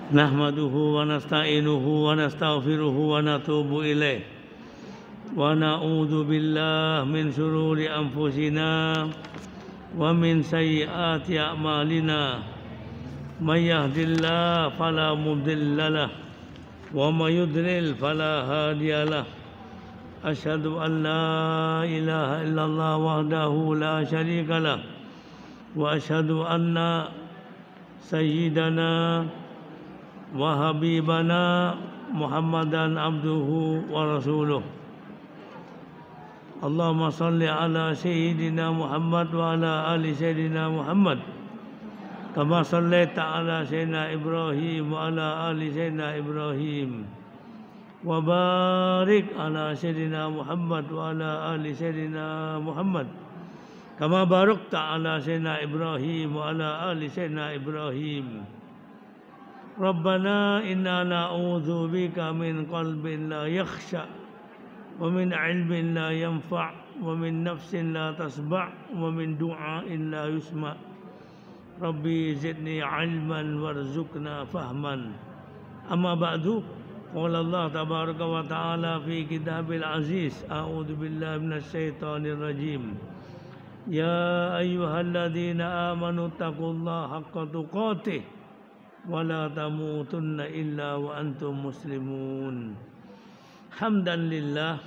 Nahmaduhu wa nasta'inuhu wa nastaghfiruhu wa natubu ilaih wa na'udzu billahi min shururi anfusina wa min sayyiati a'malina may yahdihillahu fala mudilla lahu wa may yudlil fala hadiyalah. Asyhadu an la ilaha illallah wahdahu la syarika lah wa asyhadu anna sayyidana wa habibana Muhammadan abduhu wa rasuluh. Allahumma salli ala sayyidina Muhammad wa ala ali sayyidina Muhammad kama sallaita ala sayyidina Ibrahim wa ala ali sayyidina Ibrahim wa barik ala sayyidina Muhammad wa ala ali sayyidina Muhammad kama barakta ala sayyidina Ibrahim wa ala ali sayyidina Ibrahim. Rabbana inna na'udzu bika min qalbin la yakhsha wa min ilmin la yanfa' wa min nafsin la tasba' wa min du'ain la yusma'. Rabbi zidni ilman warzuqna fahman. Amma ba'du, qala Allah tabaraka wa ta'ala fi kitabil aziz, a'udzu billahi minasy syaithanir rajim. Ya ayyuhalladzina amanu taqullaha haqqa tuqatih wa la tamutunna illa wa antum muslimun. Hamdan lillah.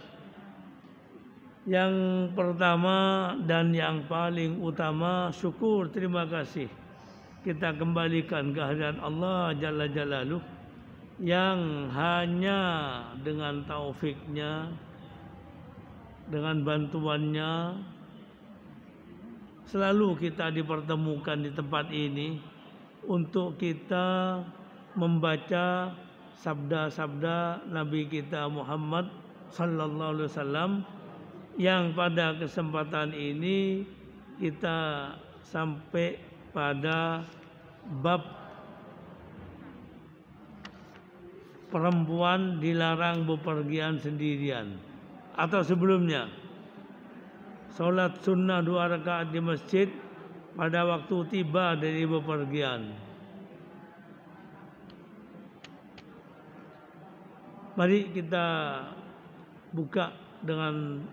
Yang pertama dan yang paling utama, syukur, terima kasih kita kembalikan kehadirat Allah Jalla Jalaluh yang hanya dengan taufiknya, dengan bantuannya selalu kita dipertemukan di tempat ini untuk kita membaca sabda-sabda Nabi kita Muhammad sallallahu alaihi wasallam, yang pada kesempatan ini kita sampai pada bab perempuan dilarang bepergian sendirian, atau sebelumnya salat sunnah 2 rakaat di masjid pada waktu tiba dari bepergian. Mari kita buka dengan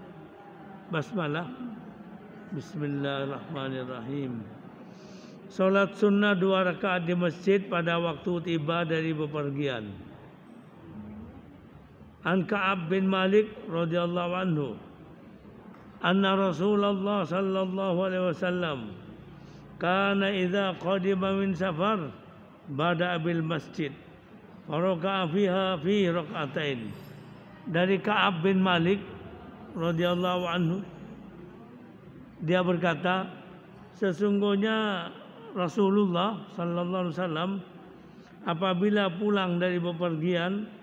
basmalah. Bismillahirrahmanirrahim. Salat sunnah 2 rakaat di masjid pada waktu tiba dari bepergian. An Ka'ab bin Malik radhiyallahu anhu anna Rasulullah sallallahu alaihi wasallam kana idza qadima min safar bada bil masjid faraka'a fiha fi rak'atain. Dari Ka'ab bin Malik radhiyallahu anhu, dia berkata, sesungguhnya Rasulullah sallallahu alaihi wasallam apabila pulang dari bepergian,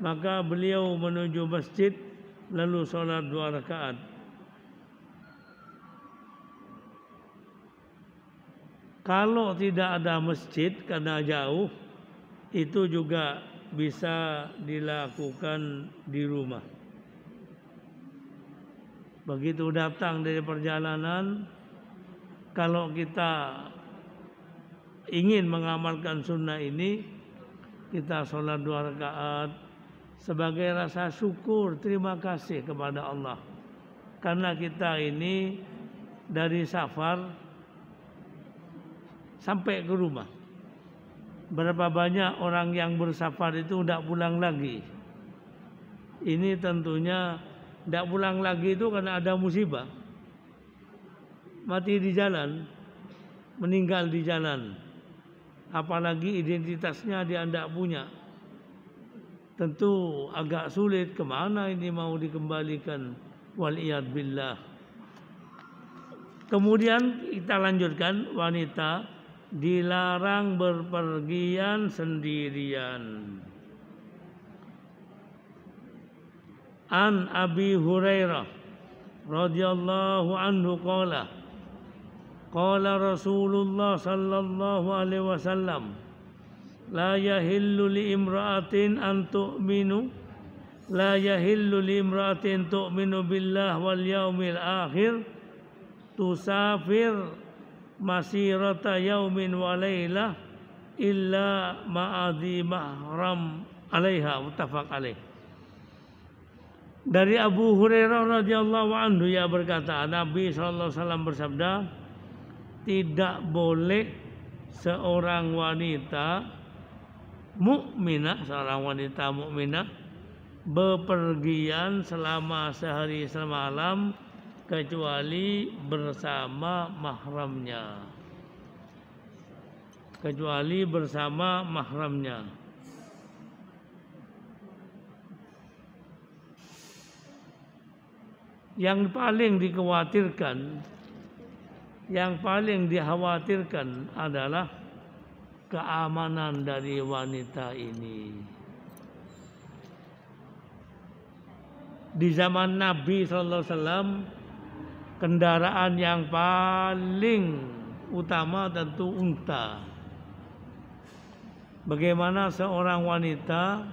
maka beliau menuju masjid lalu salat 2 rakaat. Kalau tidak ada masjid karena jauh, itu juga bisa dilakukan di rumah. Begitu datang dari perjalanan, kalau kita ingin mengamalkan sunnah ini, kita sholat 2 rakaat sebagai rasa syukur, terima kasih kepada Allah. Karena kita ini dari safar sampai ke rumah. Berapa banyak orang yang bersafar itu tidak pulang lagi. Ini tentunya tidak pulang lagi itu karena ada musibah. Mati di jalan, meninggal di jalan. Apalagi identitasnya dia tidak punya. Tentu agak sulit, kemana ini mau dikembalikan. Waliyad billah. Kemudian kita lanjutkan, wanita dilarang berpergian sendirian. An Abi Hurairah radhiyallahu anhu qala Rasulullah sallallahu alaihi wasallam la yahillu li imra'atin an tu'minu la yahillu li imra'atin tu'minu billah wal yaumil akhir tusafir masirata yaumin wa lailah illa ma'adhi mahram alaiha, muttafaq alaih. Dari Abu Hurairah radhiyallahu anhu ia berkata, Nabi SAW bersabda, tidak boleh seorang wanita mukminah, bepergian selama sehari semalam kecuali bersama mahramnya. Yang paling dikhawatirkan adalah keamanan dari wanita ini. Di zaman Nabi SAW, kendaraan yang paling utama tentu unta. Bagaimana seorang wanita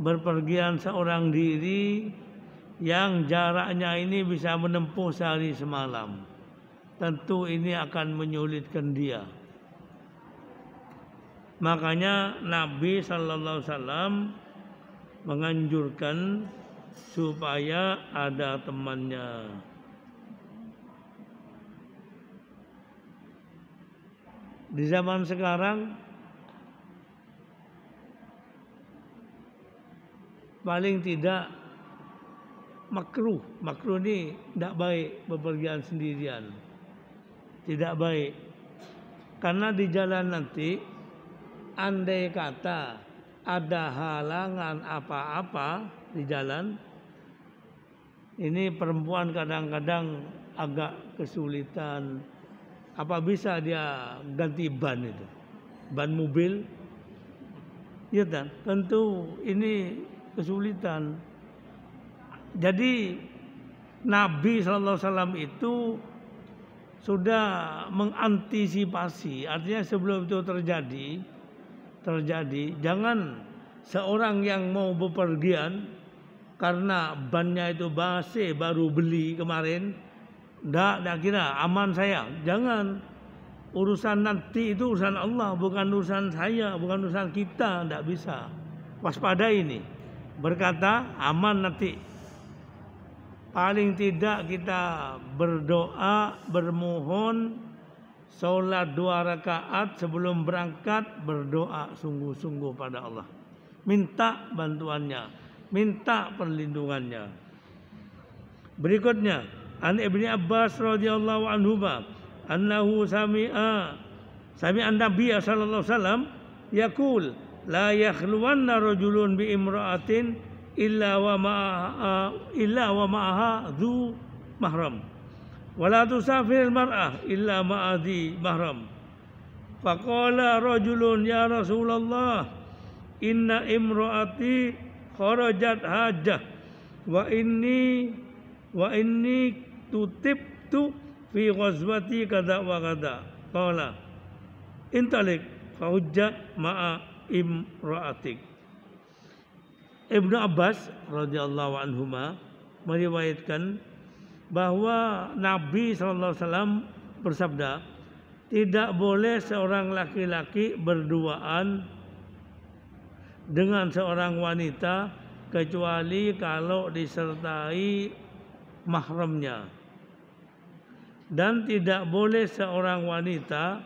berpergian seorang diri yang jaraknya ini bisa menempuh sehari semalam? Tentu ini akan menyulitkan dia. Makanya Nabi SAW menganjurkan supaya ada temannya. Di zaman sekarang paling tidak makruh ini tidak baik bepergian sendirian, tidak baik. Karena di jalan nanti andai kata ada halangan apa-apa di jalan, ini perempuan kadang-kadang agak kesulitan. Apa bisa dia ganti ban itu, ban mobil? Ya kan? Tentu ini kesulitan. Jadi Nabi SAW itu sudah mengantisipasi, artinya sebelum itu terjadi, jangan seorang yang mau bepergian karena bannya itu basi baru beli kemarin, ndak kira aman saya. Jangan, urusan nanti itu urusan Allah, bukan urusan saya, bukan urusan kita, ndak bisa. Waspada ini, berkata aman nanti. Paling tidak kita berdoa, bermohon, sholat 2 rakaat sebelum berangkat, berdoa sungguh-sungguh pada Allah, minta bantuannya, minta perlindungannya. Berikutnya, an Ibnu Abbas radhiyallahu anhu annahu sami'a Nabi sallallahu alaihi wasallam yaqul la yakhluwanna rajulun bi imra'atin illa wa ma'aha dzu mahram wa la tusafir mar'ah illa ma'adhi mahram. Faqala rajulun ya Rasulullah inna imra'ati kharajat hajah wa inni tutibtu fi ghazwati kada wa kada. Qala intalik fa hujja ma'a imra'atik. Ibnu Abbas radhiyallahu anhuma meriwayatkan bahwa Nabi SAW bersabda, tidak boleh seorang laki-laki berduaan dengan seorang wanita kecuali kalau disertai mahramnya, dan tidak boleh seorang wanita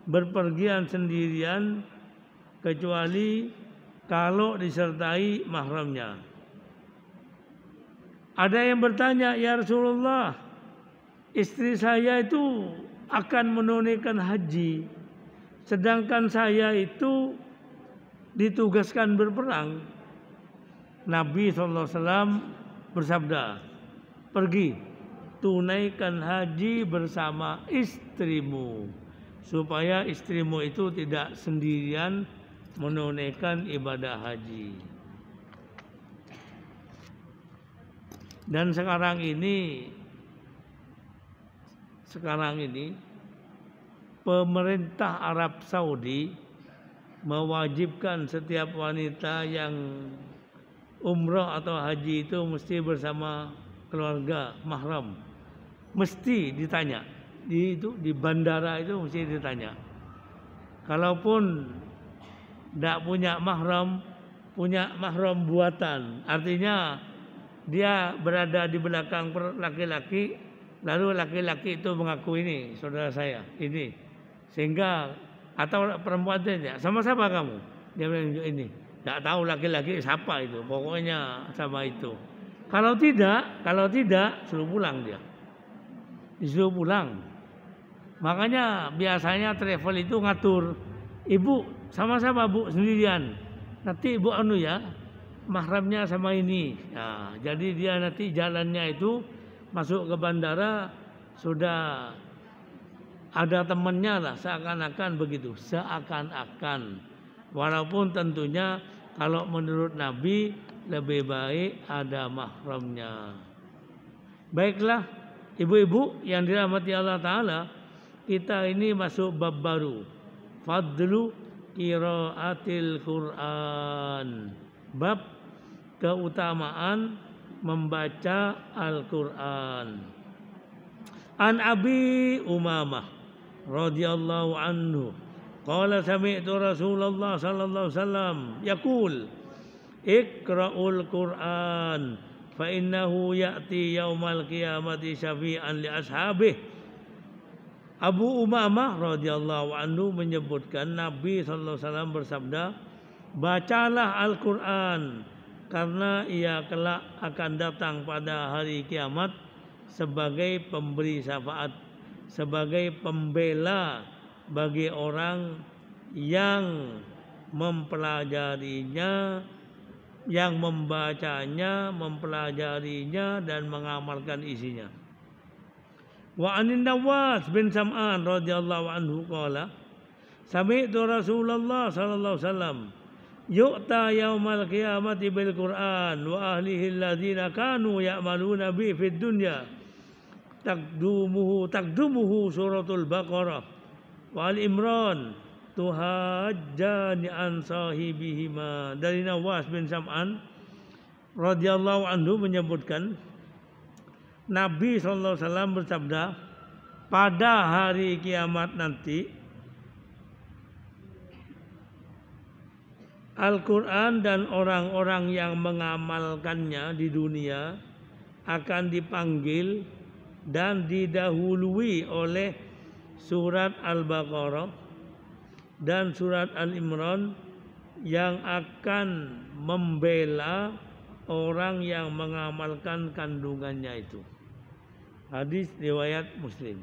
berpergian sendirian kecuali kalau disertai mahramnya. Ada yang bertanya, ya Rasulullah, istri saya itu akan menunaikan haji, sedangkan saya itu ditugaskan berperang. Nabi SAW bersabda, pergi tunaikan haji bersama istrimu, supaya istrimu itu tidak sendirian menunaikan ibadah haji. Dan sekarang ini pemerintah Arab Saudi mewajibkan setiap wanita yang umrah atau haji itu mesti bersama keluarga mahram. Mesti ditanya di bandara itu, mesti ditanya Kalaupun tidak punya mahram buatan. Artinya dia berada di belakang laki-laki, lalu laki-laki itu mengaku ini saudara saya, ini. Sehingga atau perempuan tidak, sama-sama kamu. Dia bilang ini. Tidak tahu laki-laki siapa itu, pokoknya sama itu. Kalau tidak, suruh pulang dia. Disuruh pulang. Makanya biasanya travel itu ngatur, ibu sama-sama bu sendirian. Nanti ibu ya, mahramnya sama ini. Nah, jadi dia nanti jalannya itu masuk ke bandara sudah ada temannya lah, seakan-akan begitu, seakan-akan. Walaupun tentunya kalau menurut Nabi lebih baik ada mahramnya. Baiklah, ibu-ibu yang dirahmati Allah Ta'ala, kita ini masuk bab baru, fadlu qiraatil Quran, bab keutamaan membaca Al-Quran. An Abi Umamah radhiyallahu anhu qala sami'tu Rasulullah sallallahu alaihi wasallam yaqul iqra'ul Quran fa innahu ya'ti yaumal qiyamati syafi'an li ashabihi. Abu Umamah radhiyallahu anhu menyebutkan Nabi sallallahu alaihi wasallam bersabda, bacalah Al-Quran karena ia kelak akan datang pada hari kiamat sebagai pemberi syafaat, sebagai pembela bagi orang yang mempelajarinya, yang membacanya, mempelajarinya dan mengamalkan isinya. Wa anin Nawas bin Sam'an radhiyallahu anhu qala sami'tu Rasulullah sallallahu alaihi wasallam yu'ta yaumal qiyamati bil Qur'an wa ahlihi alladzina kanu ya'maluna bi fid dunya taqdumuhu suratul Baqarah wa Al Imran tuhajjani an sahibihima. Dari Nawas bin Sam'an radhiyallahu anhu menyebutkan Nabi sallallahu alaihi wasallam bersabda, pada hari kiamat nanti Al-Quran dan orang-orang yang mengamalkannya di dunia akan dipanggil dan didahului oleh surat Al-Baqarah dan surat Al-Imran yang akan membela orang yang mengamalkan kandungannya itu. Hadis riwayat Muslim.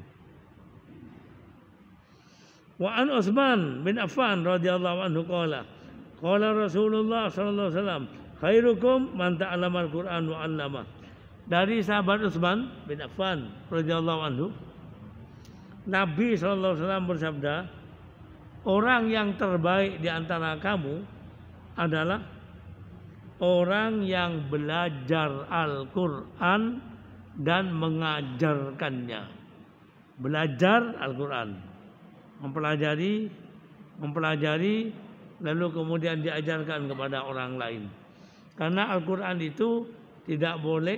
Wa an Utsman bin Affan radhiyallahu anhu qala qala Rasulullah sallallahu alaihi wasallam khairukum man ta'allama al-Qur'an wa 'allama. Dari sahabat Utsman bin Affan radhiyallahu anhu, Nabi sallallahu alaihi wasallam bersabda, orang yang terbaik di antara kamu adalah orang yang belajar Al-Qur'an dan mengajarkannya. Belajar Al-Qur'an, mempelajari lalu kemudian diajarkan kepada orang lain. Karena Al-Quran itu tidak boleh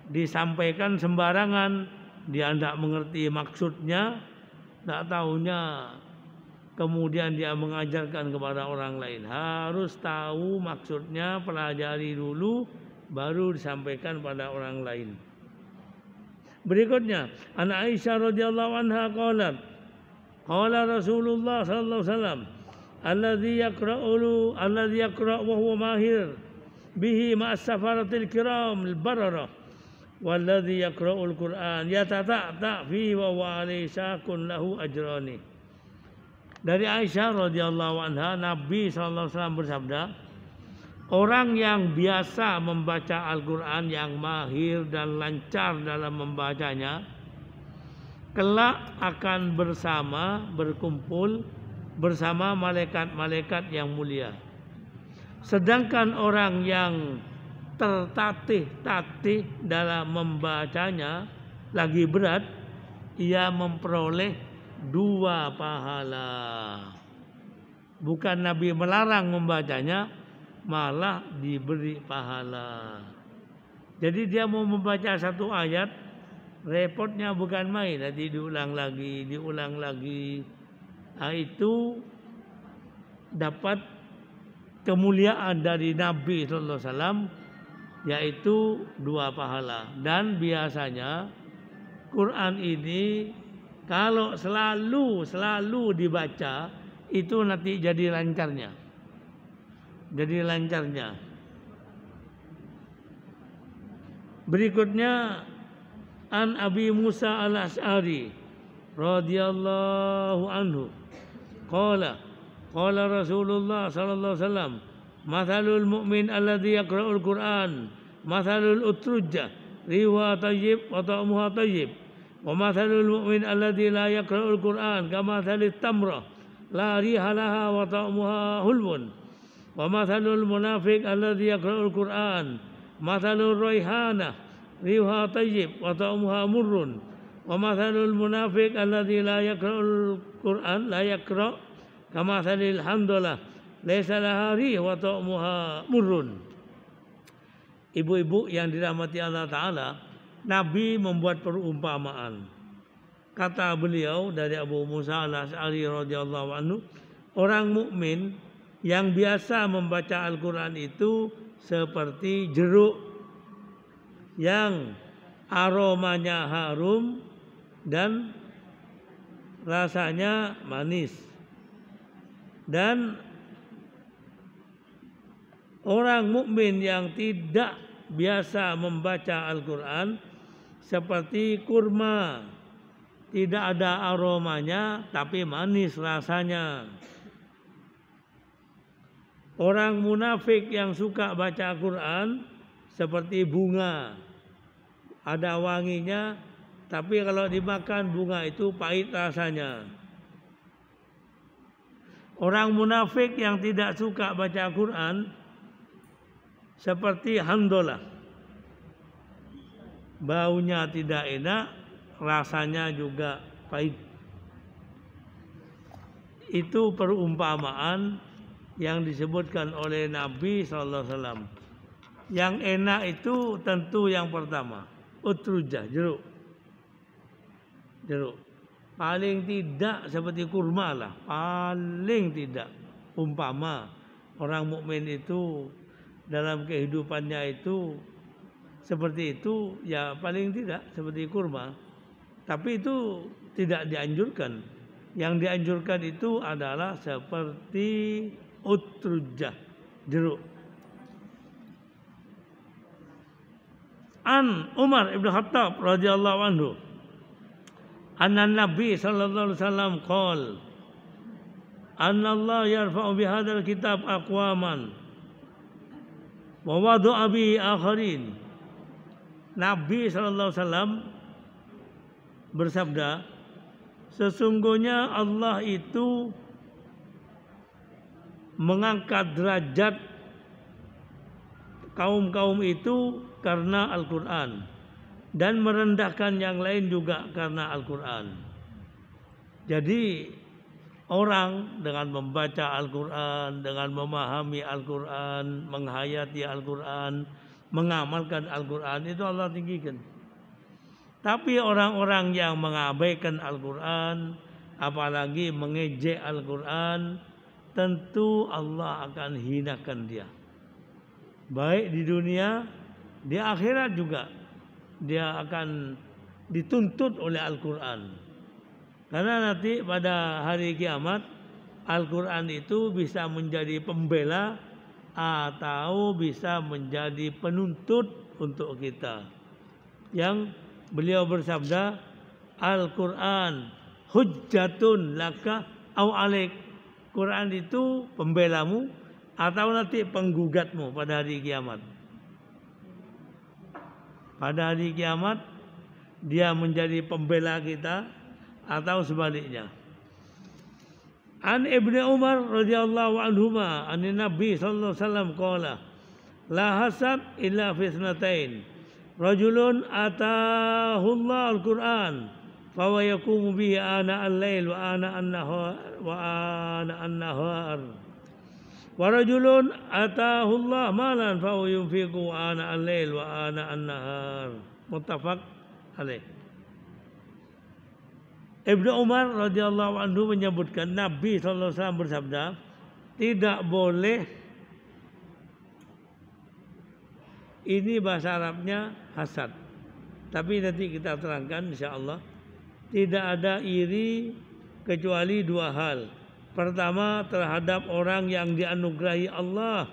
disampaikan sembarangan. Dia tidak mengerti maksudnya, tidak tahunya, kemudian dia mengajarkan kepada orang lain. Harus tahu maksudnya, pelajari dulu, baru disampaikan pada orang lain. Berikutnya, An Aisyah radhiyallahu anha qalat qala Rasulullah sallallahu alaihi wasallam alladzi yaqra' wa huwa mahir bihi ma'as safaratil kiram al-bararah walladzi yaqra'ul Qur'an yatata'ta fi wa huwa alayhi syakun lahu ajrani. Dari Aisyah radhiyallahu anha, Nabi sallallahu alaihi wasallam bersabda, orang yang biasa membaca Al-Qur'an, yang mahir dan lancar dalam membacanya, kelak akan berkumpul bersama malaikat-malaikat yang mulia. Sedangkan orang yang tertatih-tatih dalam membacanya lagi berat, ia memperoleh 2 pahala. Bukan Nabi melarang membacanya, malah diberi pahala. Jadi dia mau membaca satu ayat, repotnya bukan main, nanti diulang lagi. Nah, itu dapat kemuliaan dari Nabi sallallahu alaihi wasallam, yaitu 2 pahala. Dan biasanya Quran ini kalau selalu dibaca itu nanti jadi lancarnya. Berikutnya an Abi Musa al-Asy'ari radhiyallahu anhu qala Rasulullah sallallahu alaihi wasallam mathalul mu'min alladhi yaqra'ul Qur'an mathalul utrujah riwa tayyib wa ta'muha tayyib wa mathalul mu'min alladhi la yaqra'ul Qur'an kamathalit tamrah la riha laha wa ta'muha hulwun wa mathalul munafiq alladhi yaqra'ul Qur'an mathalul raihanah riha tayyib wa ta'muha murrun wa mathalul munafiq alladhi la yaqra'ul Qur'an la yaqra' kamathalil hamdalah laisa laha rih wa ta'muha murrun. Ibu-ibu yang dirahmati Allah Ta'ala, Nabi membuat perumpamaan. Kata beliau dari Abu Musa al-Asy'ari radhiyallahu anhu, orang mukmin yang biasa membaca Al-Quran itu seperti jeruk yang aromanya harum dan rasanya manis. Dan orang mukmin yang tidak biasa membaca Al-Quran seperti kurma, tidak ada aromanya tapi manis rasanya. Orang munafik yang suka baca Al-Quran seperti bunga, ada wanginya, tapi kalau dimakan bunga itu pahit rasanya. Orang munafik yang tidak suka baca Al-Quran seperti handolah, baunya tidak enak, rasanya juga pahit. Itu perumpamaan yang disebutkan oleh Nabi SAW. Yang enak itu tentu yang pertama, utrujah, jeruk. Paling tidak seperti kurma lah, paling tidak. Umpama orang mukmin itu dalam kehidupannya itu seperti itu, ya paling tidak seperti kurma. Tapi itu tidak dianjurkan. Yang dianjurkan itu adalah seperti utrujah, jeruk. An Umar ibn Khattab radhiyallahu anhu, anna Nabi sallallahu alaihi wasallam qala, anna Allah yarfa'u bihadzal kitab aqwaman wa wada'a bihi akharin. Nabi sallallahu alaihi wasallam bersabda, sesungguhnya Allah itu mengangkat derajat kaum-kaum itu karena Al-Quran dan merendahkan yang lain juga karena Al-Quran. Jadi orang dengan membaca Al-Quran, dengan memahami Al-Quran, menghayati Al-Quran, mengamalkan Al-Quran, itu Allah tinggikan. Tapi orang-orang yang mengabaikan Al-Quran, apalagi mengejek Al-Quran, tentu Allah akan hinakan dia. Baik di dunia, di akhirat juga dia akan dituntut oleh Al-Quran. Karena nanti pada hari kiamat Al-Quran itu bisa menjadi pembela atau bisa menjadi penuntut untuk kita. Yang beliau bersabda, Al-Quran hujjatun laka au alaik. Quran itu pembelamu atau nanti penggugatmu pada hari kiamat. Pada hari kiamat dia menjadi pembela kita atau sebaliknya. An Ibnu Umar radhiyallahu anhuma an Nabi sallallahu alaihi wasallam qala la hasad illa fi ithnatain rajulun atahu Allah al-Quran fa huwa yaqumu bihi ana al-lail wa ana an-nahar wa rajulun atahu Allah malan fa huwa yunfiqu ana al-lail wa ana an-nahar. Muttafaq alaih. Ibnu Umar radhiyallahu anhu menyebutkan Nabi sallallahu alaihi wasallam bersabda, tidak boleh, ini bahasa Arabnya hasad. Tapi nanti kita terangkan insyaallah. Tidak ada iri kecuali dua hal. Pertama, terhadap orang yang dianugerahi Allah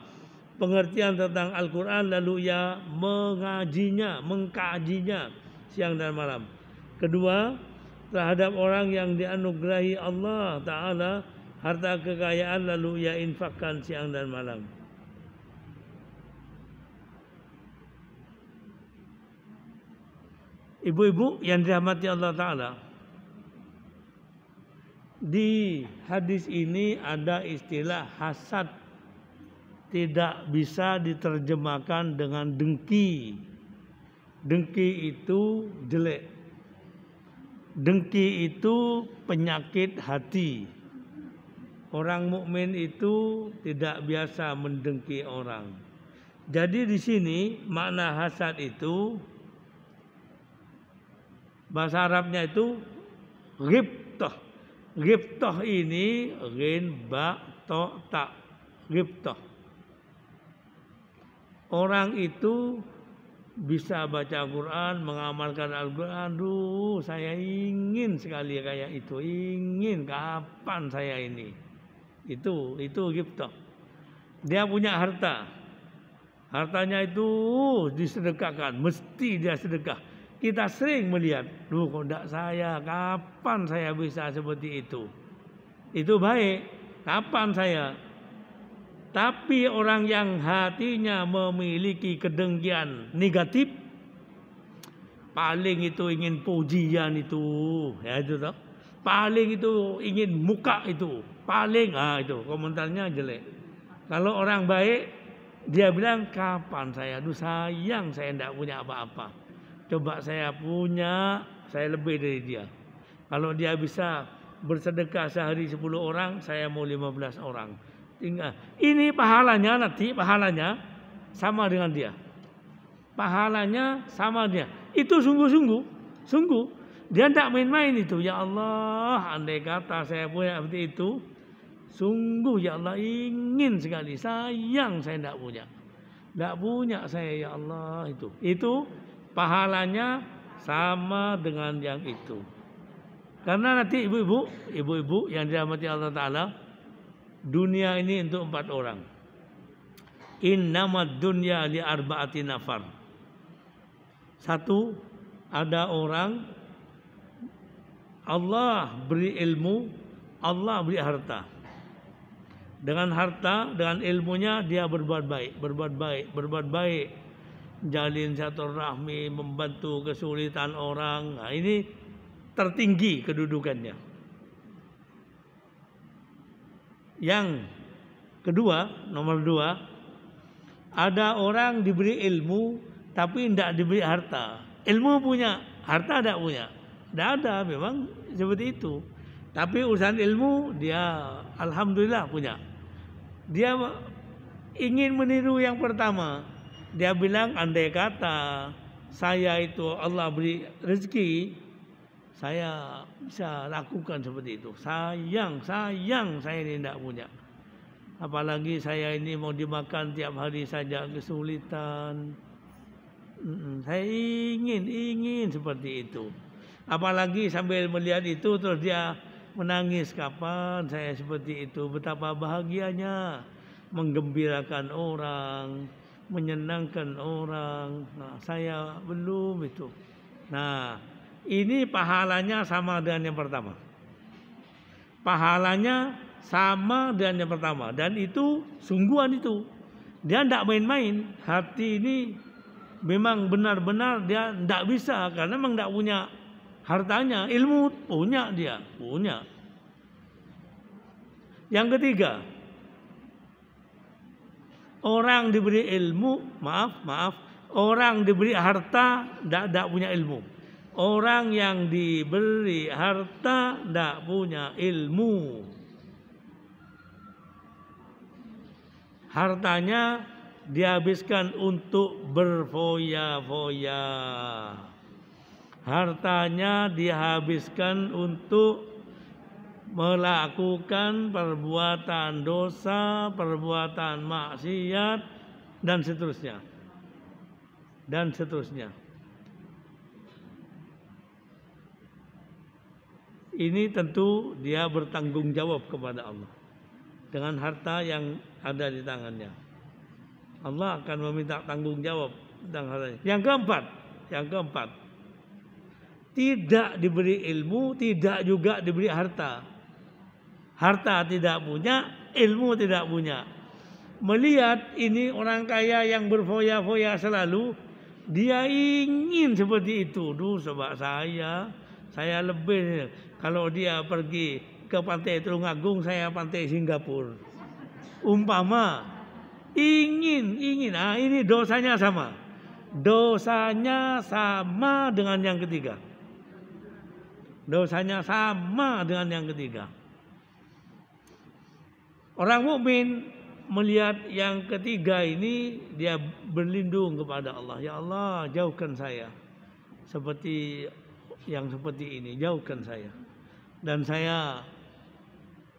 pengertian tentang Al-Quran, lalu ia mengajinya, mengkajinya siang dan malam. Kedua, terhadap orang yang dianugerahi Allah Ta'ala harta kekayaan, lalu ia infakkan siang dan malam. Ibu-ibu yang dirahmati Allah Ta'ala, di hadis ini ada istilah hasad, tidak bisa diterjemahkan dengan dengki. Dengki itu jelek. Dengki itu penyakit hati. Orang mukmin itu tidak biasa mendengki orang. Jadi di sini makna hasad itu bahasa Arabnya itu ghibtah. Ghibtah ini ghin ba to ta. Ghibtah. Orang itu bisa baca Quran, mengamalkan Al-Quran. Aduh, saya ingin sekali kayak itu. Ingin, kapan saya ini? Itu ghibtah. Dia punya harta. Hartanya itu disedekahkan, mesti dia sedekah. Kita sering melihat, duh kok enggak saya, kapan saya bisa seperti itu? Itu baik, kapan saya? Tapi orang yang hatinya memiliki kedengkian negatif, paling itu ingin pujian itu, ya itu toh. Paling itu ingin muka itu, paling itu komentarnya jelek. Kalau orang baik, dia bilang kapan saya, aduh sayang saya tidak punya apa-apa. Coba saya punya, saya lebih dari dia. Kalau dia bisa bersedekah sehari 10 orang, saya mau 15 orang. Tinggal. Ini pahalanya nanti, pahalanya sama dengan dia. Pahalanya sama dia. Itu sungguh. Dia tidak main-main itu. Ya Allah, andai kata saya punya seperti itu, sungguh ya Allah ingin sekali. Sayang saya tidak punya. Tidak punya saya ya Allah itu. Itu pahalanya sama dengan yang itu. Karena nanti ibu-ibu yang dirahmati Allah Ta'ala, dunia ini untuk 4 orang. Innamad dunya li arba'ati nafar. 1, ada orang Allah beri ilmu, Allah beri harta. Dengan harta, dengan ilmunya dia berbuat baik. Jalin silaturahmi, membantu kesulitan orang. Nah, ini tertinggi kedudukannya. Yang kedua, nomor 2, ada orang diberi ilmu tapi tidak diberi harta. Ilmu punya, harta tidak punya. Tidak ada, memang seperti itu. Tapi urusan ilmu dia alhamdulillah punya. Dia ingin meniru yang pertama. Dia bilang andai kata saya itu Allah beri rezeki, saya bisa lakukan seperti itu. Sayang saya ini tidak punya. Apalagi saya ini mau dimakan tiap hari saja kesulitan. Saya ingin seperti itu. Apalagi sambil melihat itu terus dia menangis, kapan saya seperti itu. Betapa bahagianya menggembirakan orang, menyenangkan orang. Nah, saya belum itu. Nah, ini pahalanya sama dengan yang pertama. Pahalanya sama dengan yang pertama. Dan itu sungguhan itu. Dia tidak main-main. Hati ini memang benar-benar dia tidak bisa. Karena memang tidak punya hartanya. Ilmu punya dia. Punya. Yang ketiga, orang diberi ilmu, maaf, orang diberi harta tidak punya ilmu. Orang yang diberi harta tidak punya ilmu. Hartanya dihabiskan untuk berfoya-foya. Hartanya dihabiskan untuk melakukan perbuatan dosa, perbuatan maksiat, dan seterusnya. Dan seterusnya. Ini tentu dia bertanggung jawab kepada Allah dengan harta yang ada di tangannya. Allah akan meminta tanggung jawab tentang hartanya. Yang keempat, tidak diberi ilmu, tidak juga diberi harta. Harta tidak punya, ilmu tidak punya. Melihat ini orang kaya yang berfoya-foya selalu, dia ingin seperti itu. Duh, sebab saya lebih. Kalau dia pergi ke pantai Tulungagung, saya pantai Singapura. Umpama ingin. Nah, ini dosanya sama. Dosanya sama dengan yang ketiga. Dosanya sama dengan yang ketiga. Orang mukmin melihat yang ketiga ini, dia berlindung kepada Allah. Ya Allah, jauhkan saya seperti yang seperti ini, jauhkan saya. Dan saya,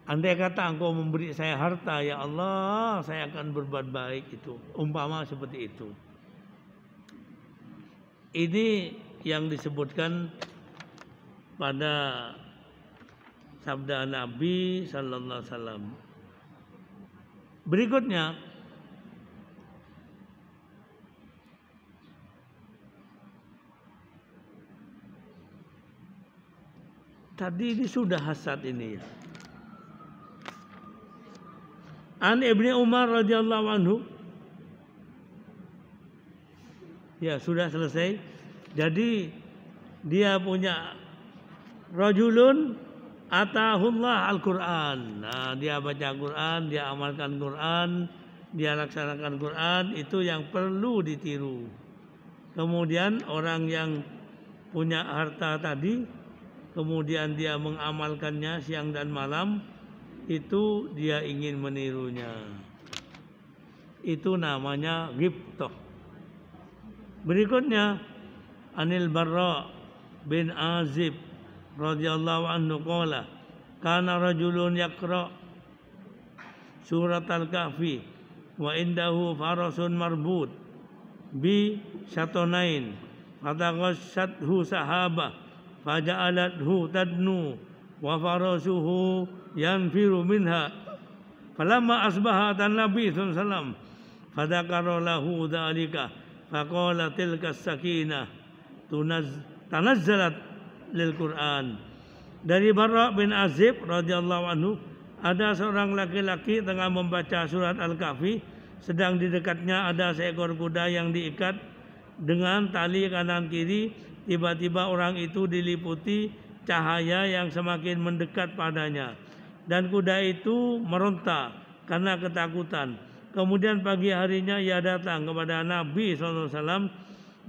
andai kata Engkau memberi saya harta, ya Allah, saya akan berbuat baik itu. Umpama seperti itu. Ini yang disebutkan pada sabda Nabi sallallahu alaihi wasallam. Berikutnya, tadi ini sudah hasad ini ya. An Ibnu Umar radhiyallahu anhu. Ya, sudah selesai. Jadi dia punya rajulun atahullah al-Quran. Nah, dia baca Quran, dia amalkan Quran, dia laksanakan Quran, itu yang perlu ditiru. Kemudian orang yang punya harta tadi, kemudian dia mengamalkannya siang dan malam, itu dia ingin menirunya. Itu namanya ghibthah. Berikutnya, Anil Barra bin Azib radhiyallahu anhu qala kana rajulun yaqra surat al-kahfi wa indahu farasun marbut bi syatonain fataghassathu sahabah faja'alathu tadnu wa farasuhu yanfiru minha falamma asbaha an-nabi sallallahu alaihi wasallam fadakara lahu dhalika faqala tilka as-sakinah tanazzalat lil Quran. Dari Barra bin Azib radhiyallahu anhu, ada seorang laki-laki tengah membaca surat Al-Kahfi, sedang di dekatnya ada seekor kuda yang diikat dengan tali kanan kiri. Tiba-tiba orang itu diliputi cahaya yang semakin mendekat padanya, dan kuda itu meronta karena ketakutan. Kemudian pagi harinya ia datang kepada Nabi SAW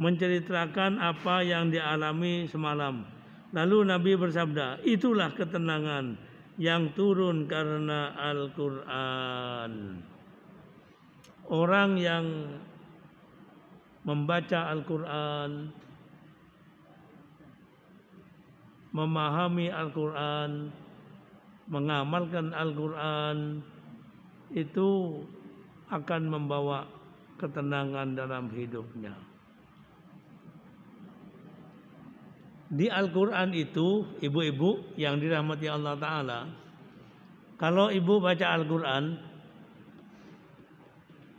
menceritakan apa yang dialami semalam. Lalu Nabi bersabda, itulah ketenangan yang turun karena Al-Quran. Orang yang membaca Al-Quran, memahami Al-Quran, mengamalkan Al-Quran, itu akan membawa ketenangan dalam hidupnya. Di Al-Quran itu, ibu-ibu yang dirahmati Allah Ta'ala, kalau ibu baca Al-Quran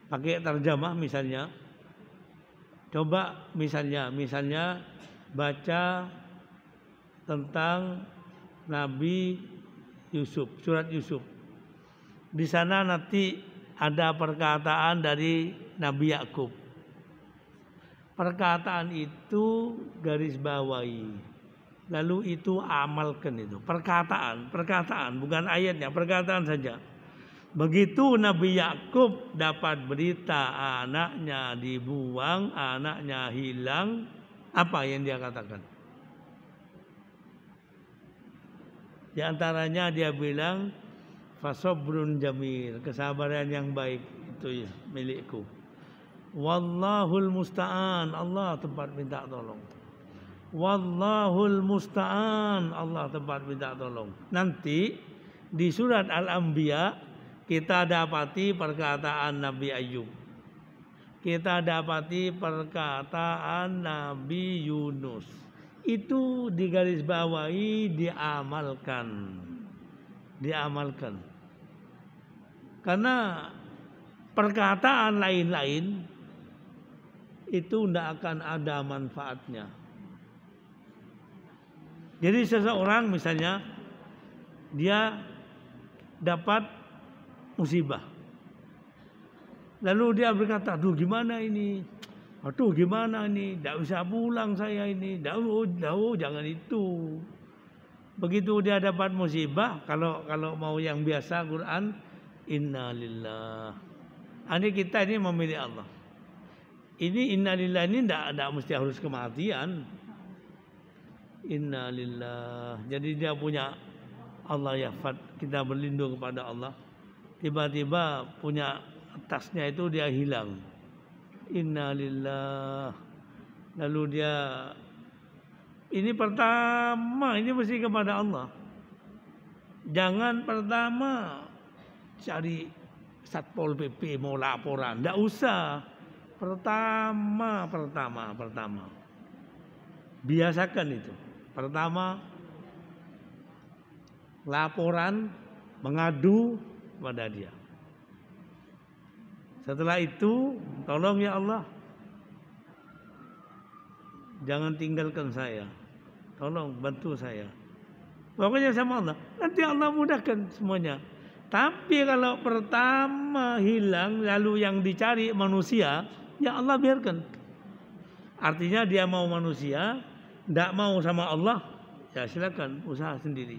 pakai terjemah misalnya, coba misalnya baca tentang Nabi Yusuf, surat Yusuf. Di sana nanti ada perkataan dari Nabi Yakub. Perkataan itu garis bawahi. Lalu itu amalkan itu. Perkataan bukan ayatnya, perkataan saja. Begitu Nabi Yakub dapat berita anaknya dibuang, anaknya hilang, apa yang dia katakan? Di antaranya dia bilang, fasobrun jamil, kesabaran yang baik itu ya, milikku. Wallahul musta'an, Allah tempat minta tolong. Wallahul musta'an, Allah tempat minta tolong. Nanti Di surat Al-Anbiya kita dapati perkataan Nabi Ayub. Kita dapati perkataan Nabi Yunus. Itu digarisbawahi, diamalkan. Diamalkan. Karena perkataan lain-lain itu tidak akan ada manfaatnya. Jadi seseorang misalnya dia dapat musibah, lalu dia berkata, aduh gimana ini, tidak bisa pulang saya ini, jangan itu. Begitu dia dapat musibah, kalau mau yang biasa Quran, innalillah. Ini kita ini memilih Allah. Ini innalillah ini tidak mesti harus kematian. Innalillah. Jadi dia punya Allah yafat, kita berlindung kepada Allah. Tiba-tiba punya tasnya itu dia hilang. Innalillah. Lalu dia ini pertama ini mesti kepada Allah. Jangan pertama cari Satpol PP mau laporan, tidak usah. Pertama. Biasakan itu. Pertama laporan, mengadu pada dia. Setelah itu, tolong ya Allah, jangan tinggalkan saya. Tolong bantu saya. Pokoknya sama Allah. Nanti Allah mudahkan semuanya. Tapi kalau pertama hilang lalu yang dicari manusia, ya Allah biarkan. Artinya dia mau manusia, tidak mau sama Allah, ya silakan usaha sendiri.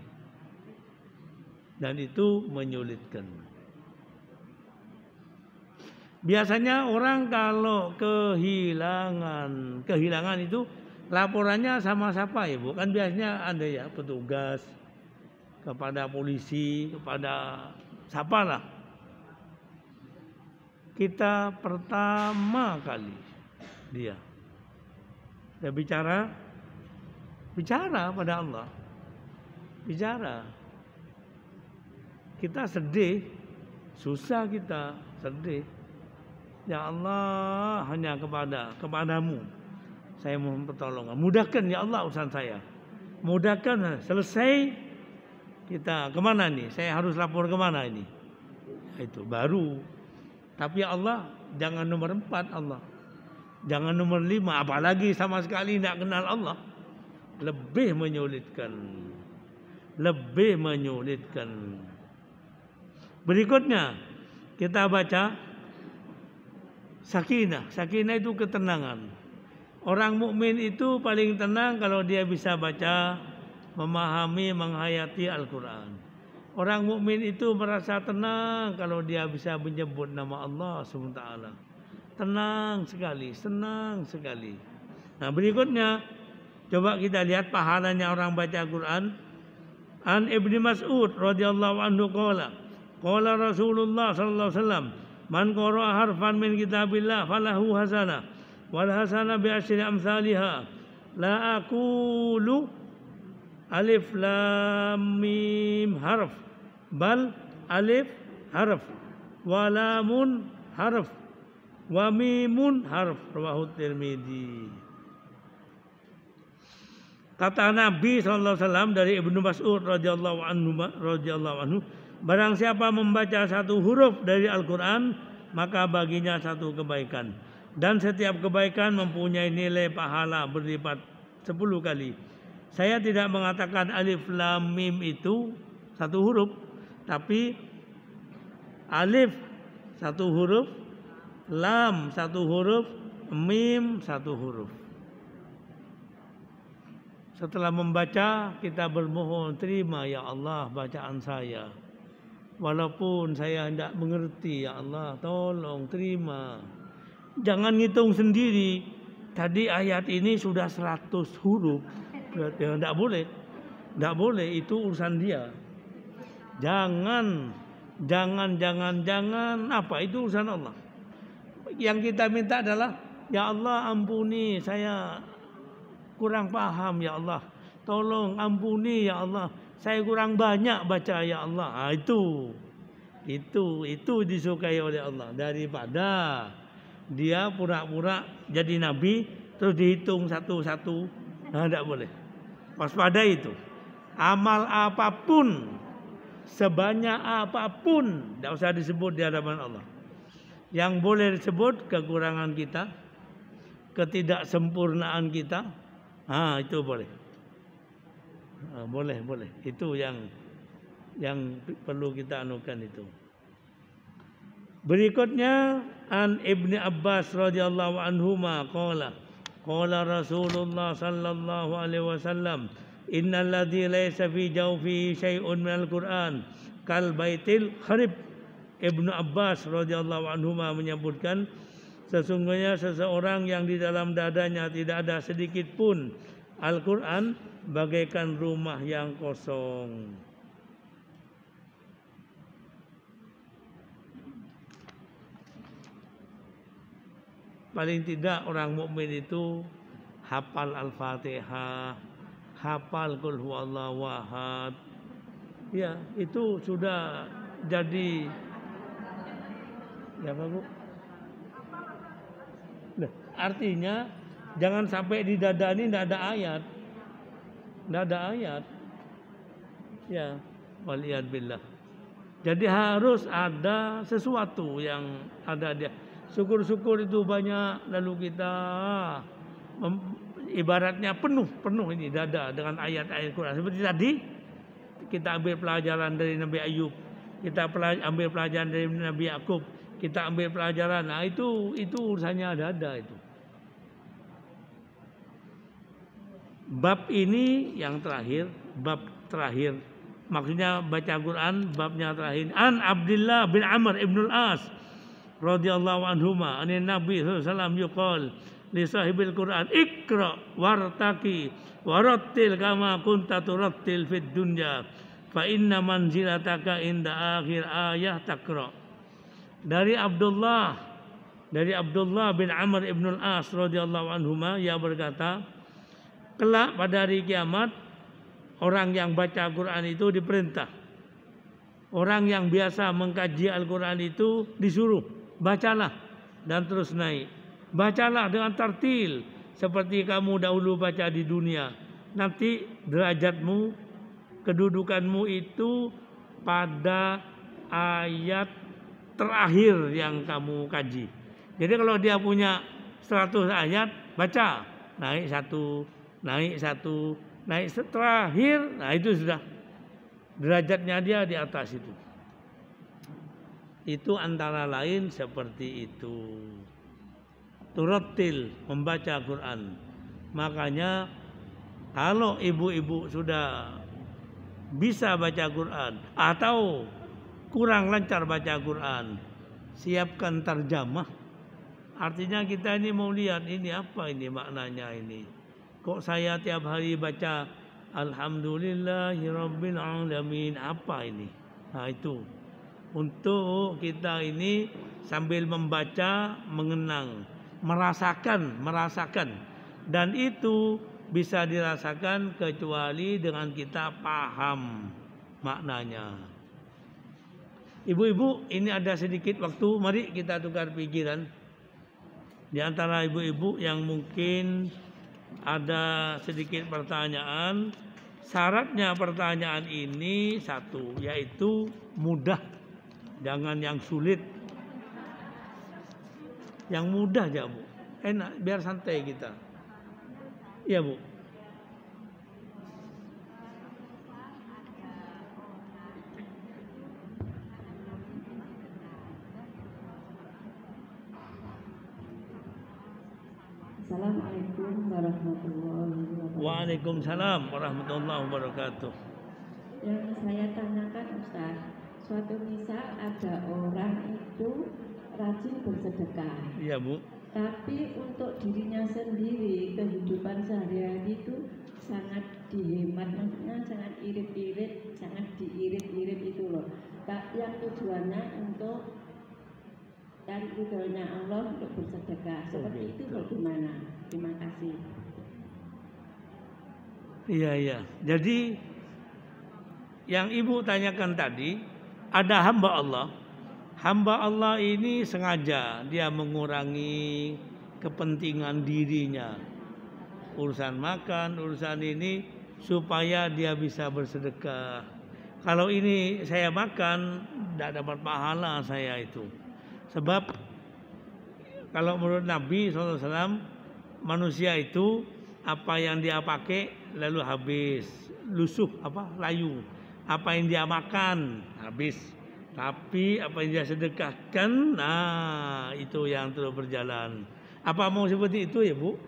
Dan itu menyulitkan. Biasanya orang kalau kehilangan itu laporannya sama siapa ya Bu? Kan biasanya ada ya petugas, kepada polisi, kepada siapa lah. Kita pertama kali dia bicara pada Allah. Bicara. Kita sedih, susah kita sedih. Ya Allah, hanya kepadamu saya mohon pertolongan. Mudahkan ya Allah urusan saya. Mudahkan, selesai. Kita kemana nih? Saya harus lapor kemana ini? Itu baru. Tapi ya Allah, jangan nomor 4 Allah. Jangan nomor 5, apalagi sama sekali tidak kenal Allah. Lebih menyulitkan. Berikutnya kita baca sakinah. Sakinah itu ketenangan. Orang mukmin itu paling tenang kalau dia bisa baca, memahami, menghayati Al-Quran. Orang mukmin itu merasa tenang kalau dia bisa menyebut nama Allah SWT. Tenang sekali, senang sekali. Nah berikutnya, coba kita lihat pahalanya orang baca Al-Quran. An Ibnu Mas'ud radhiyallahu anhu qala Rasulullah sallallahu alaihi wasallam, man qara'a harfan min kitabillah falahu hasanah wal hasanah bi asyri amsalihha la aqulu alif lam mim harf bal alif harf wa lamun harf wa mimun harf, rawahu Tirmidzi. Kata Nabi SAW dari Ibnu Mas'ud radhiyallahu anhu, barang siapa membaca satu huruf dari Al-Quran, maka baginya satu kebaikan. Dan setiap kebaikan mempunyai nilai pahala berlipat 10 kali. Saya tidak mengatakan alif lam mim itu satu huruf, tapi alif satu huruf, lam satu huruf, mim satu huruf. Setelah membaca, kita bermohon, terima ya Allah bacaan saya. Walaupun saya tidak mengerti, ya Allah tolong terima. Jangan ngitung sendiri. Tadi ayat ini sudah 100 huruf. Berarti tidak boleh. Tidak boleh, itu urusan dia. Jangan apa itu urusan Allah. Yang kita minta adalah, ya Allah ampuni saya kurang paham ya Allah. Tolong ampuni ya Allah. saya kurang banyak baca ya Allah. Nah, itu disukai oleh Allah daripada dia pura-pura jadi nabi terus dihitung satu-satu. Nah, tidak boleh. Waspada itu. Amal apapun, sebanyak apapun, tidak usah disebut di hadapan Allah. Yang boleh disebut kekurangan kita, ketidaksempurnaan kita. Ah, itu boleh. Boleh. Itu yang perlu kita anukan itu. Berikutnya an Ibnu Abbas radhiyallahu anhuma qala Rasulullah sallallahu alaihi wasallam innal ladzi laysa fi jawfi syai'un minal Qur'an kal baitil kharib. Ibnu Abbas radhiyallahu anhuma menyebutkan sesungguhnya seseorang yang di dalam dadanya tidak ada sedikit pun Al-Qur'an bagaikan rumah yang kosong. Paling tidak orang mukmin itu hafal Al-Fatihah, hafal Qul huwallahu ahad. Ya, itu sudah jadi ya Pak Bu. Nah, artinya jangan sampai di dada ini tidak ada ayat. Tidak ada ayat. Ya, waliyadbillah. Jadi harus ada sesuatu yang ada dia. Syukur-syukur itu banyak, lalu kita ibaratnya penuh ini dada dengan ayat-ayat Quran. Seperti tadi kita ambil pelajaran dari Nabi Ayub, kita ambil pelajaran dari Nabi Yakub, kita ambil pelajaran. Nah, itu urusannya dada itu. Bab ini yang terakhir, bab terakhir. Maksudnya baca Quran babnya terakhir. An Abdullah bin Amr ibn al-As radhiyallahu anhuma anin Nabi sallallahu alaihi wasallam yuqal li sahibil Quran ikra wartaqi warattil kama kunta turattil fid dunya fa inna manzilataka inda akhir ayah takra. Dari Abdullah bin Amr ibn al-As radhiyallahu anhuma, ia berkata, kelak pada hari kiamat orang yang baca Quran itu diperintah. Orang yang biasa mengkaji Al-Quran itu disuruh bacalah dan terus naik. Bacalah dengan tartil seperti kamu dahulu baca di dunia. Nanti derajatmu, kedudukanmu itu pada ayat terakhir yang kamu kaji. Jadi kalau dia punya 100 ayat, baca naik satu, naik terakhir, nah itu sudah derajatnya dia di atas itu. Itu antara lain seperti itu. Turattil, membaca Quran. Makanya kalau ibu-ibu sudah bisa baca Quran atau kurang lancar baca Quran, siapkan terjemah. Artinya kita ini mau lihat ini apa ini maknanya ini. Kok saya tiap hari baca Alhamdulillahirabbil alamin, apa ini? Nah itu untuk kita ini sambil membaca, mengenang, merasakan, dan itu bisa dirasakan kecuali dengan kita paham maknanya. Ibu-ibu, ini ada sedikit waktu, mari kita tukar pikiran. Di antara ibu-ibu yang mungkin ada sedikit pertanyaan. Syaratnya pertanyaan ini satu, yaitu mudah, jangan yang sulit. Yang mudah aja Bu, enak, biar santai kita. Iya Bu. Assalamualaikum warahmatullahi wabarakatuh. Waalaikumsalam warahmatullahi wabarakatuh. Yang saya tanyakan Ustaz, suatu misal ada orang itu rajin bersedekah. Iya Bu. Tapi untuk dirinya sendiri kehidupan sehari-hari itu sangat dihemat, maksudnya sangat irit-irit, sangat diirit-irit itu loh. Yang tujuannya untuk cari ridhonya Allah untuk bersedekah. Seperti itu bagaimana? Terima kasih. Iya. Jadi yang ibu tanyakan tadi, ada hamba Allah. Hamba Allah ini sengaja dia mengurangi kepentingan dirinya, urusan makan, urusan ini, supaya dia bisa bersedekah. Kalau ini saya makan, tidak dapat pahala saya itu. Sebab kalau menurut Nabi SAW, manusia itu apa yang dia pakai lalu habis, lusuh layu. Apa yang dia makan habis. Tapi apa yang dia sedekahkan, nah itu yang terus berjalan. Apa mau seperti itu ya Bu?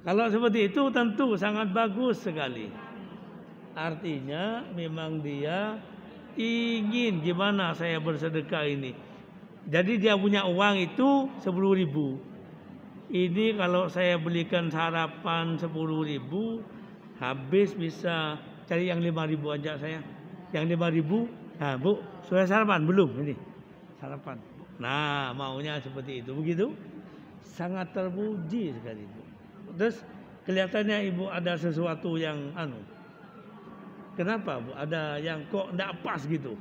Kalau seperti itu tentu sangat bagus sekali. Artinya memang dia ingin gimana saya bersedekah ini. Jadi dia punya uang itu 10.000. Ini kalau saya belikan sarapan 10.000, habis bisa cari yang 5.000 aja saya. Yang 5.000. Nah Bu, sudah sarapan belum ini? Sarapan. Nah maunya seperti itu. Begitu? Sangat terpuji sekali Bu. Terus kelihatannya Ibu ada sesuatu yang kenapa Bu? Ada yang kok tidak pas gitu?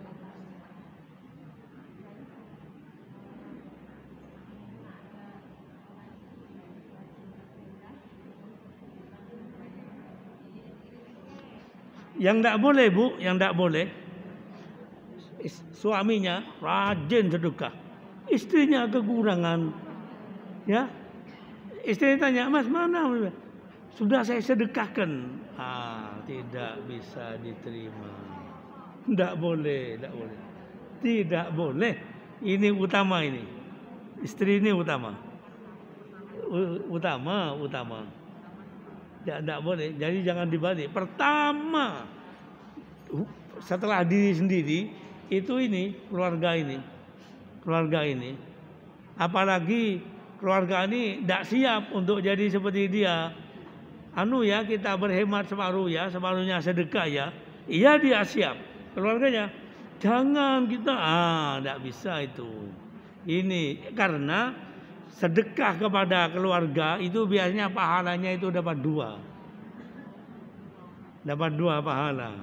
Yang tidak boleh Bu, yang tidak boleh, suaminya rajin sedekah, istrinya kekurangan, ya. Istri tanya, Mas mana? Sudah saya sedekahkan. Tidak bisa diterima. Tidak boleh, tidak boleh. Tidak boleh. Ini utama ini. Istri ini utama. Utama. Tidak boleh. Jadi jangan dibalik. Pertama, setelah diri sendiri, itu ini, keluarga ini. Apalagi keluarga ini tidak siap untuk jadi seperti dia. Kita berhemat separuh ya, separuhnya sedekah ya. Iya dia siap. Keluarganya jangan kita, tidak bisa itu. Ini karena sedekah kepada keluarga itu biasanya pahalanya itu dapat 2. Dapat 2 pahala.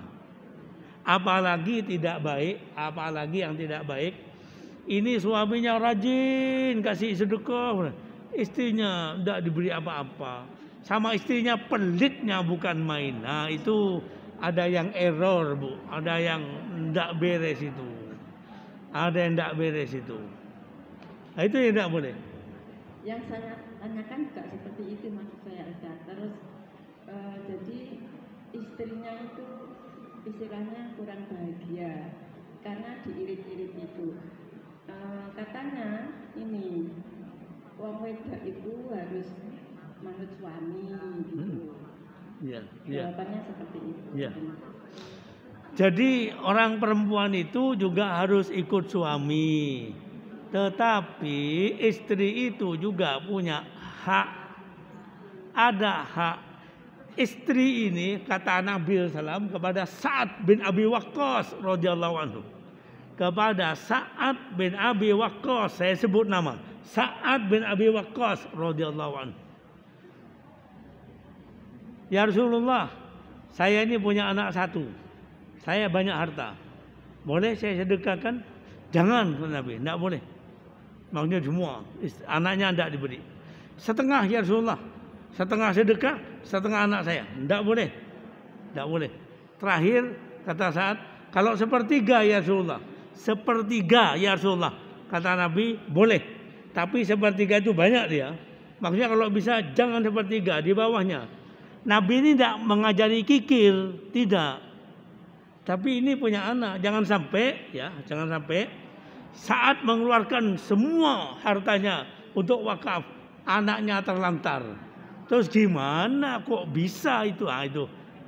Apalagi yang tidak baik. Ini suaminya rajin kasih sedekah, istrinya tidak diberi apa-apa. Sama istrinya pelitnya bukan main. Nah itu ada yang error Bu, ada yang tidak beres itu. Nah itu yang tidak boleh. Yang saya tanyakan juga seperti itu maksud saya Ustaz. Terus jadi istrinya itu istilahnya kurang bahagia karena diirit-irit itu. Katanya ini wong wedok itu harus manut suami gitu. Jawabannya seperti itu. Jadi orang perempuan itu juga harus ikut suami. Tetapi istri itu juga punya hak. Ada hak. Istri ini kata Nabi SAW kepada Sa'ad bin Abi Waqqas radhiyallahu anhu. Kepada Sa'ad bin Abi Waqqas, saya sebut nama, Sa'ad bin Abi Waqqas radhiyallahu anhu. Ya Rasulullah, saya ini punya anak 1. Saya banyak harta. Boleh saya sedekahkan? Jangan, Nabi, tidak boleh. Maksudnya semua, anaknya tidak diberi. Setengah ya Rasulullah. Setengah sedekah, setengah anak saya. Tidak boleh. Tidak boleh. Terakhir kata Sa'ad, kalau sepertiga ya Rasulullah. Sepertiga ya Rasulullah. Kata Nabi, boleh. Tapi sepertiga itu banyak dia. Maksudnya kalau bisa jangan sepertiga, di bawahnya. Nabi ini tidak mengajari kikir, tidak. Tapi ini punya anak, jangan sampai saat mengeluarkan semua hartanya untuk wakaf, anaknya terlantar. Terus gimana kok bisa itu?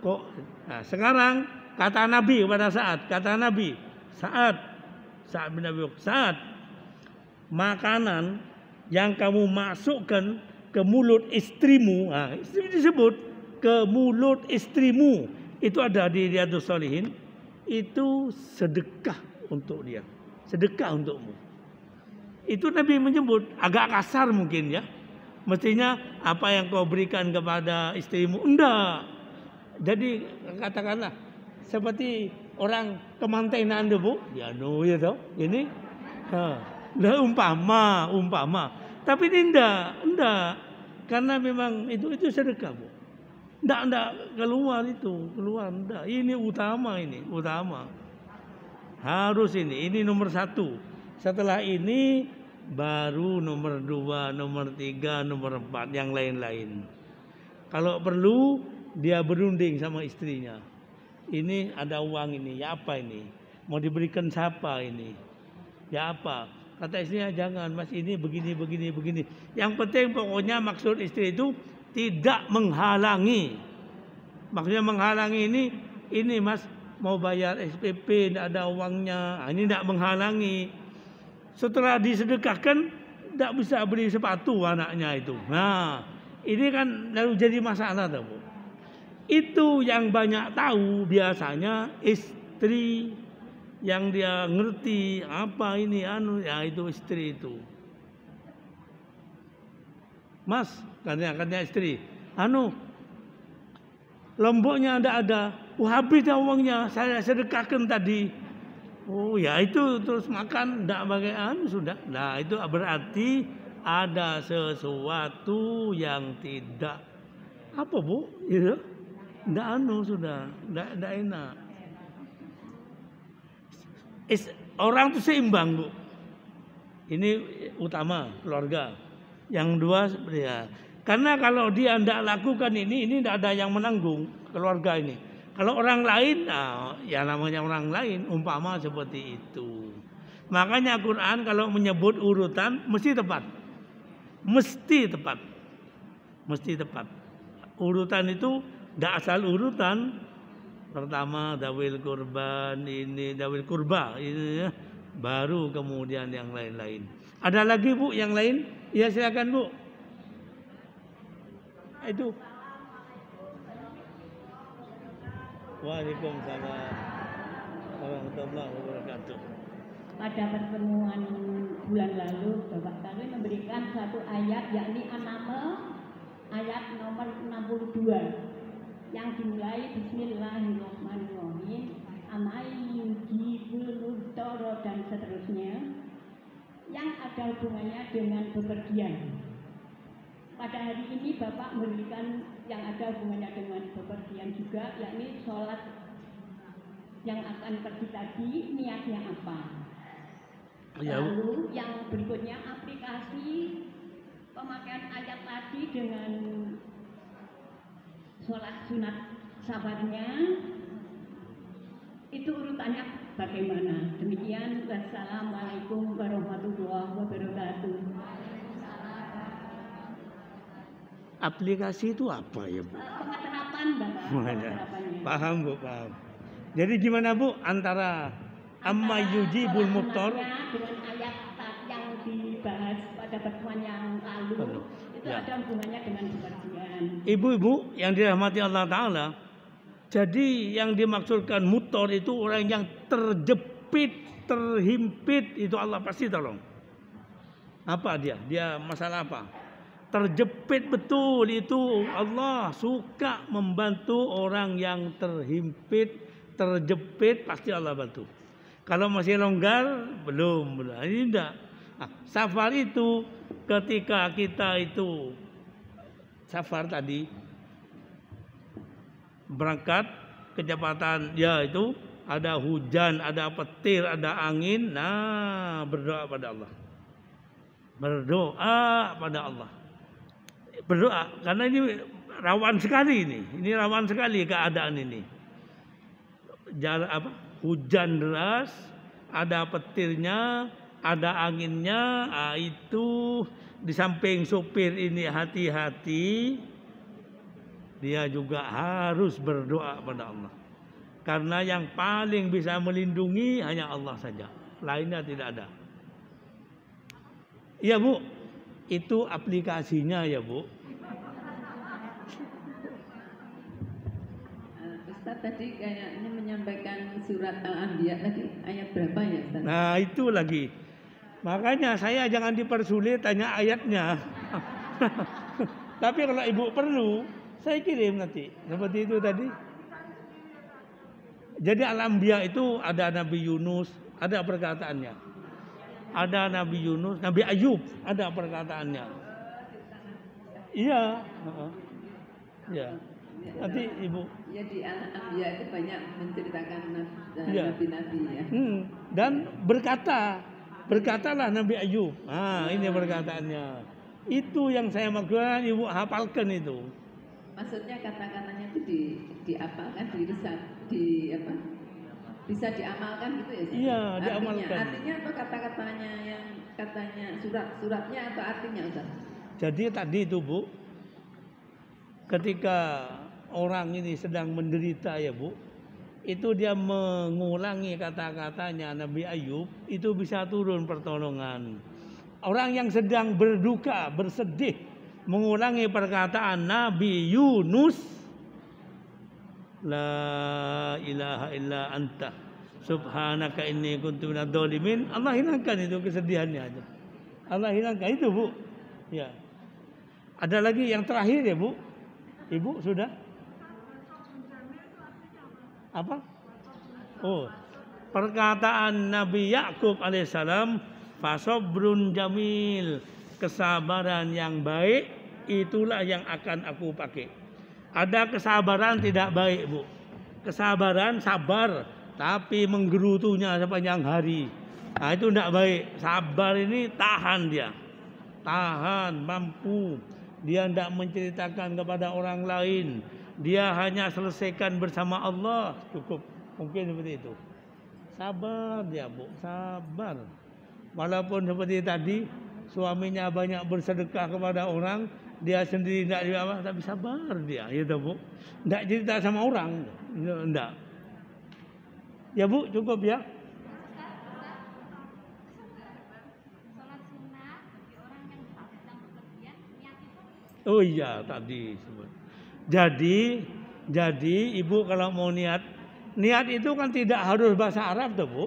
Kok? Nah, sekarang kata Nabi kepada Sa'ad, Sa'ad bin Abi Waqqas, Sa'ad, makanan yang kamu masukkan ke mulut istrimu, istri disebut ke mulut istrimu, itu ada di Riyadhus Shalihin, itu sedekah untuk dia, sedekah untukmu. Itu Nabi menyebut agak kasar mungkin ya. Mestinya apa yang kau berikan kepada istrimu, enggak. Jadi katakanlah seperti orang kemantenan tuh Bu, ya ya toh. Ini lah umpama. Tapi ini enggak. Karena memang itu sedekah, Bu. Enggak keluar, enggak. Ini utama. Harus ini nomor 1. Setelah ini baru nomor 2, nomor 3, nomor 4 yang lain-lain. Kalau perlu dia berunding sama istrinya. Ini ada uang ini, ya apa ini? Mau diberikan siapa ini? Ya apa? Kata istrinya jangan, Mas, ini begini. Yang penting pokoknya maksud istri itu tidak menghalangi. Maksudnya menghalangi ini Mas mau bayar SPP tidak ada uangnya. Ini tidak menghalangi. Setelah disedekahkan tidak bisa beli sepatu anaknya itu. Nah, ini kan lalu jadi masalah tuh, Bu. Itu yang banyak tahu biasanya istri, yang dia ngerti apa ini ya itu istri itu. Mas, katanya istri, lomboknya ada. Habis dah uangnya, saya sedekahkan tadi. Oh ya itu terus makan enggak pakai sudah. Nah itu berarti ada sesuatu yang tidak apa Bu? Itu enggak sudah, enggak enak. Orang itu seimbang Bu. Ini utama keluarga. Yang 2 ya. Karena kalau dia enggak lakukan ini enggak ada yang menanggung keluarga ini. Kalau orang lain, ya namanya orang lain, umpama seperti itu. Makanya Quran kalau menyebut urutan mesti tepat. Mesti tepat. Urutan itu tidak asal urutan. Pertama dawil kurban, dawil kurba, ini ya. Baru kemudian yang lain-lain. Ada lagi Bu yang lain? Ya silakan Bu. Itu. Waalaikumsalam warahmatullahi wabarakatuh. Pada pertemuan bulan lalu Bapak kami memberikan satu ayat yakni An-Naml ayat nomor 62 yang dimulai Bismillahirrahmanirrahim amayujibul mudtara dan seterusnya yang ada hubungannya dengan bepergian. Pada hari ini Bapak memberikan yang ada hubungannya dengan bepergian juga, yakni sholat yang akan pergi tadi niatnya apa. Lalu yang berikutnya aplikasi pemakaian ayat tadi dengan sholat sunat safarnya itu urutannya bagaimana. Demikian, wassalamualaikum warahmatullahi wabarakatuh. Aplikasi itu apa ya Bu? Pengeterapan Bapak. Paham Bu, paham. Jadi gimana Bu antara amma yujibul muttar dengan ayat yang dibahas pada pertemuan yang lalu itu ada hubungannya dengan bepergian. Ibu-ibu yang dirahmati Allah Ta'ala, jadi yang dimaksudkan muttar itu orang yang terjepit, terhimpit, itu Allah pasti tolong. Apa dia? Dia masalah apa? Terjepit betul itu Allah suka membantu orang yang terhimpit, terjepit pasti Allah bantu. Kalau masih longgar belum. Ini enggak. Safar itu ketika kita itu safar tadi berangkat kecepatan ya itu ada hujan, ada petir, ada angin. Nah, berdoa pada Allah. Berdoa karena ini rawan sekali ini rawan sekali keadaan ini. Hujan deras, ada petirnya, ada anginnya, itu di samping supir ini hati-hati, dia juga harus berdoa pada Allah. Karena yang paling bisa melindungi hanya Allah saja, lainnya tidak ada. Iya Bu, itu aplikasinya ya Bu. Ustaz tadi kayaknya menyampaikan surat Al-Anbiya tadi ayat berapa ya Ustaz? Nah itu lagi. Makanya saya jangan dipersulit tanya ayatnya. Tapi kalau Ibu perlu, saya kirim nanti. Seperti itu tadi. Jadi al-anbiya itu ada Nabi Yunus, ada perkataannya. Ada Nabi Yunus, Nabi Ayub, ada perkataannya. Iya, ya. Nanti Ibu. Ya di al-anbiya itu banyak menceritakan Iya. nabi-nabi ya. Dan berkatalah Nabi Ayub. Ini perkataannya. Itu yang saya maksudkan, Ibu hafalkan itu. Maksudnya kata-katanya itu diapalkan, bisa diamalkan gitu ya? Iya, diamalkan. Artinya apa kata-katanya yang katanya suratnya atau artinya Ustaz? Jadi tadi itu Bu, ketika orang ini sedang menderita ya Bu, itu dia mengulangi kata-katanya Nabi Ayub, itu bisa turun pertolongan. Orang yang sedang berduka, bersedih, mengulangi perkataan Nabi Yunus, la ilaha illa anta subhanaka inni kuntu minadz dzalimin, Allah hilangkan itu kesedihannya aja. Allah hilangkan itu Bu. Ya. Ada lagi yang terakhir ya Bu. Ibu sudah? Apa? Oh, perkataan Nabi Yakub alaihissalam, fasobrun jamil, kesabaran yang baik itulah yang akan aku pakai. Ada kesabaran tidak baik Bu. Kesabaran sabar tapi menggerutunya sepanjang hari. Nah itu tidak baik. Sabar ini tahan dia. Tahan, mampu. Dia tidak menceritakan kepada orang lain. Dia hanya selesaikan bersama Allah. Cukup. Mungkin seperti itu. Sabar dia Bu. Sabar. Walaupun seperti tadi suaminya banyak bersedekah kepada orang, dia sendiri tidak apa, tapi sabar dia, gitu Bu. Tidak cerita sama orang, tidak. Ya Bu, cukup ya. Oh iya tadi. Jadi Ibu kalau mau niat itu kan tidak harus bahasa Arab tuh Bu.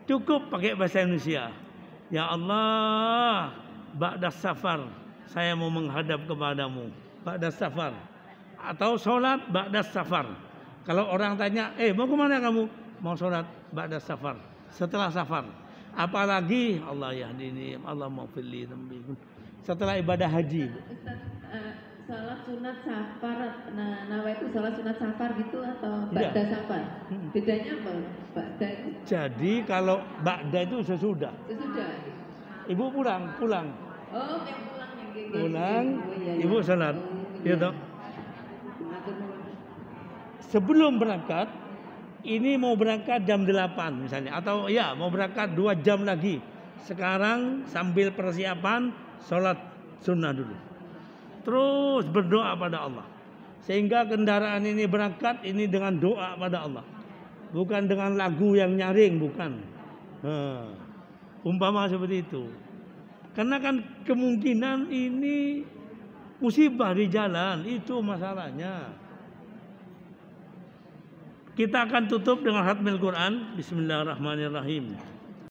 Cukup pakai bahasa Indonesia. Ya Allah, ba'da safar, saya mau menghadap kepadamu. Ba'da safar. Atau sholat ba'da safar. Kalau orang tanya, mau kemana kamu? Mau sholat ba'da safar. Setelah safar. Apalagi Allah yahdini, Allah maghfirli dzambi. Setelah ibadah haji. Salat sunat safar, nawaitu salat sunat safar gitu atau ba'da safar? Bedanya apa? Ba'da itu? Jadi kalau ba'da itu sesudah. Sesudah. Ibu pulang. Oh, yang pulang yang Pulang, iya. Ibu salat. Iya. Gitu. Sebelum berangkat, ini mau berangkat jam 8 misalnya, atau ya mau berangkat 2 jam lagi. Sekarang sambil persiapan sholat sunnah dulu. Terus berdoa pada Allah. Sehingga kendaraan ini berangkat ini dengan doa pada Allah. Bukan dengan lagu yang nyaring, bukan. Umpama seperti itu. Karena kan kemungkinan ini musibah di jalan, itu masalahnya. Kita akan tutup dengan khatmil Quran. Bismillahirrahmanirrahim.